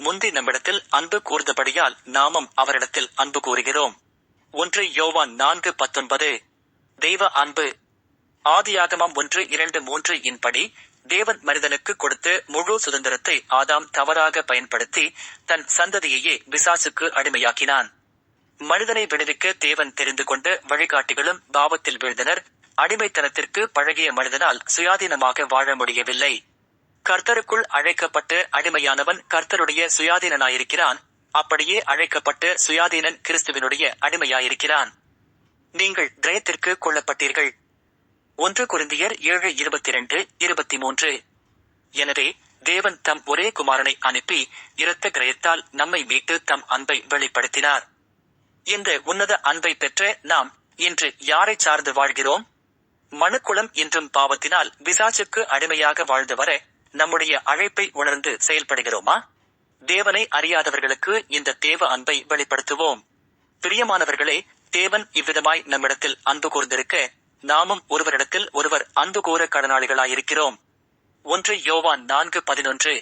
முந்தி நம்மிடத்தில் அன்பு கூர்ந்தபடியால் நாமும் அவரிடத்தில் அன்பு கூறுகிறோம். 1 யோவான் 4:19. தெய்வ அன்பு. ஆதியாகமம் 1:2-3 இன்படி தேவன் மனிதனுக்கு கொடுத்த முழு சுதந்திரத்தை ஆதாம் தவறாக பயன்படுத்தி தன் சந்ததியையே பிசாசுக்கு அடிமையாக்கினான். மனிதனை விடுவிக்க தேவன் தெரிந்து கொண்ட வழிகாட்டிகளும் பாவத்தில் வீழ்ந்தனர். அடிமைத்தனத்திற்கு பழகிய மனிதனால் சுயாதீனமாக வாழ முடியவில்லை. கர்த்தருக்குள் அழைக்கப்பட்டு அடிமையானவன் கர்த்தருடைய சுயாதீனனாயிருக்கிறான். அப்படியே அழைக்கப்பட்ட சுயாதீனன் கிறிஸ்துவினுடைய அடிமையாயிருக்கிறான். நீங்கள் கிரயத்திற்கு கொள்ளப்பட்டீர்கள். 1 கொரிந்தியர் 7:22-23. எனவே தேவன் தம் ஒரே குமாரனை அனுப்பி இரத்த கிரயத்தால் நம்மை மீட்டு தம் அன்பை வெளிப்படுத்தினார். இந்த உன்னத அன்பை பெற்ற நாம் இன்று யாரை சார்ந்து வாழ்கிறோம்? மனுக்குலம் இன்றும் பாவத்தினால் பிசாசுக்கு அடிமையாக வாழ்ந்து வர நம்முடைய அழைப்பை உணர்ந்து செயல்படுகிறோமா? தேவனை அறியாதவர்களுக்கு இந்த தேவ அன்பை வெளிப்படுத்துவோம். பிரியமானவர்களே, தேவன் இவ்விதமாய் நம்மிடத்தில் அன்பு கூர்ந்திருக்க நாமும் ஒருவரிடத்தில் ஒருவர் அன்பு கூற கடனாளிகளாயிருக்கிறோம். 1 யோவான் 4:11.